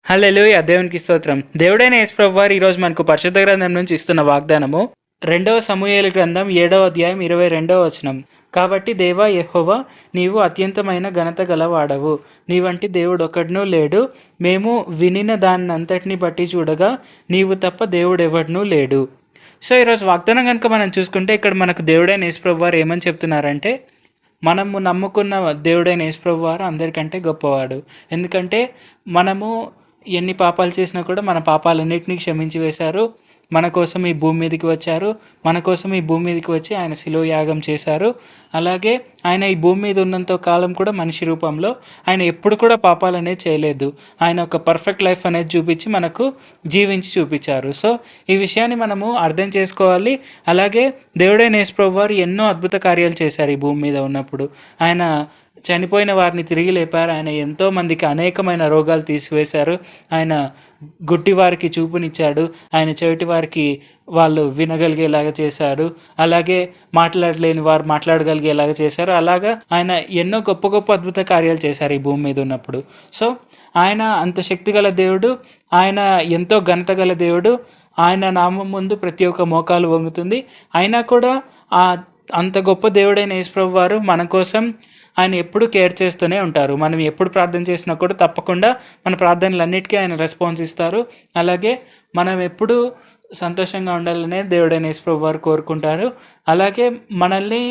హల్లెలూయా! దేవునికి స్తోత్రం. దేవుడైన యేసు ప్రభువారు ఈరోజు మనకు పరిశుద్ధ గ్రంథం నుంచి ఇస్తున్న వాగ్దానము 2 సమూయేలు గ్రంథం 7వ అధ్యాయం 22వ వచనం. కాబట్టి దేవా యెహోవా, నీవు అత్యంతమైన ఘనత గలవాడవు. నీ వంటి దేవుడొకడునూ లేడు. మేము వినిన దాన్నంతటిని బట్టి చూడగా నీవు తప్ప దేవుడెవడునూ లేడు. సో ఈరోజు వాగ్దానం కనుక మనం చూసుకుంటే ఇక్కడ మనకు దేవుడైన యేసు ప్రభువారు ఏమని చెప్తున్నారంటే, మనము నమ్ముకున్న దేవుడైన యేసు ప్రభువారు అందరికంటే గొప్పవాడు. ఎందుకంటే మనము ఎన్ని పాపాలు చేసినా కూడా మన పాపాలన్నిటినీ క్షమించి వేశారు. మన కోసం ఈ భూమి మీదకి వచ్చారు. మన కోసం ఈ భూమి మీదకి వచ్చి ఆయన శిలువ యాగం చేశారు. అలాగే ఆయన ఈ భూమి మీద ఉన్నంత కాలం కూడా మనిషి రూపంలో ఆయన ఎప్పుడు కూడా పాపాలు అనేది చేయలేదు. ఆయన ఒక పర్ఫెక్ట్ లైఫ్ అనేది చూపించి మనకు జీవించి చూపించారు. సో ఈ విషయాన్ని మనము అర్థం చేసుకోవాలి. అలాగే దేవుడైన యేసు ప్రభువారు ఎన్నో అద్భుత కార్యాలు చేశారు ఈ భూమి మీద ఉన్నప్పుడు. ఆయన చనిపోయిన వారిని తిరిగి లేపారు. ఆయన ఎంతోమందికి అనేకమైన రోగాలు తీసివేశారు. ఆయన గుడ్డి వారికి చూపునిచ్చాడు. ఆయన చెవిటి వారికి వాళ్ళు వినగలిగేలాగా చేశాడు. అలాగే మాట్లాడలేని వారు మాట్లాడగలిగేలాగా చేశారు. అలాగా ఆయన ఎన్నో గొప్ప గొప్ప అద్భుత కార్యాలు చేశారు ఈ భూమి మీద ఉన్నప్పుడు. సో ఆయన అంత శక్తిగల దేవుడు. ఆయన ఎంతో ఘనత గల దేవుడు. ఆయన నామం ముందు ప్రతి ఒక్క మోకాలు వంగుతుంది. అయినా కూడా అంత గొప్ప దేవుడైన యేసు ప్రభువారు మన కోసం ఆయన ఎప్పుడు కేర్ చేస్తూనే ఉంటారు. మనం ఎప్పుడు ప్రార్థన చేసినా కూడా తప్పకుండా మన ప్రార్థనలన్నిటికీ ఆయన రెస్పాన్స్ ఇస్తారు. అలాగే మనం ఎప్పుడు సంతోషంగా ఉండాలనే దేవుడైన యేసు ప్రభువారు కోరుకుంటారు. అలాగే మనల్ని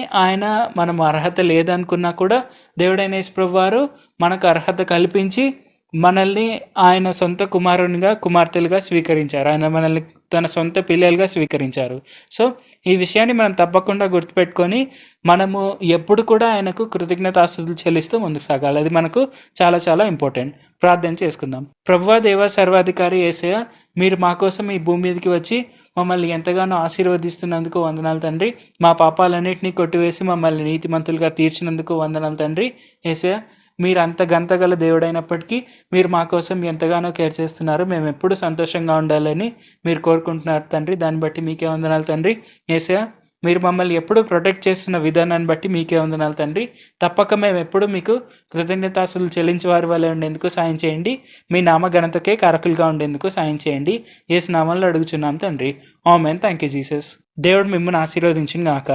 మనం అర్హత లేదనుకున్నా కూడా దేవుడైన యేసు ప్రభువారు మనకు అర్హత కల్పించి మనల్ని ఆయన సొంత కుమారునిగా కుమార్తెలుగా స్వీకరించారు. ఆయన మనల్ని తన సొంత పిల్లలుగా స్వీకరించారు. సో ఈ విషయాన్ని మనం తప్పకుండా గుర్తుపెట్టుకొని మనము ఎప్పుడు కూడా ఆయనకు కృతజ్ఞతాస్తుతులు చెల్లిస్తూ ముందుకు సాగాలి. అది మనకు చాలా చాలా ఇంపార్టెంట్. ప్రార్థన చేసుకుందాం. ప్రభువా, దేవ, సర్వాధికారి యేసయ్య, మీరు మా కోసం ఈ భూమి మీదకి వచ్చి మమ్మల్ని ఎంతగానో ఆశీర్వదిస్తున్నందుకు వందనాలు తండ్రి. మా పాపాలన్నింటినీ కొట్టివేసి మమ్మల్ని నీతిమంతులుగా తీర్చినందుకు వందనాలు తండ్రి. యేసయ్య, మీరు అంత గంతగల దేవుడైనప్పటికీ మీరు మా కోసం ఎంతగానో కేర్ చేస్తున్నారు. మేము ఎప్పుడు సంతోషంగా ఉండాలని మీరు కోరుకుంటున్నారు తండ్రి. దాన్ని బట్టి మీకే వందనాలు తండ్రి. యేసయ్య, మీరు మమ్మల్ని ఎప్పుడు ప్రొటెక్ట్ చేస్తున్న విధానాన్ని బట్టి మీకే వందనాలు తండ్రి. తప్పక మేము ఎప్పుడు మీకు కృతజ్ఞతాస్తుతులు చెల్లించే వారి వల్ల ఉండేందుకు సాయం చేయండి. మీ నామ ఘనతకే కారకులుగా ఉండేందుకు సాయం చేయండి. యేసు నామములో అడుగుచున్నాం తండ్రి. ఆమేన్. Thank you Jesus. దేవుడు మిమ్మల్ని ఆశీర్వదించును గాక.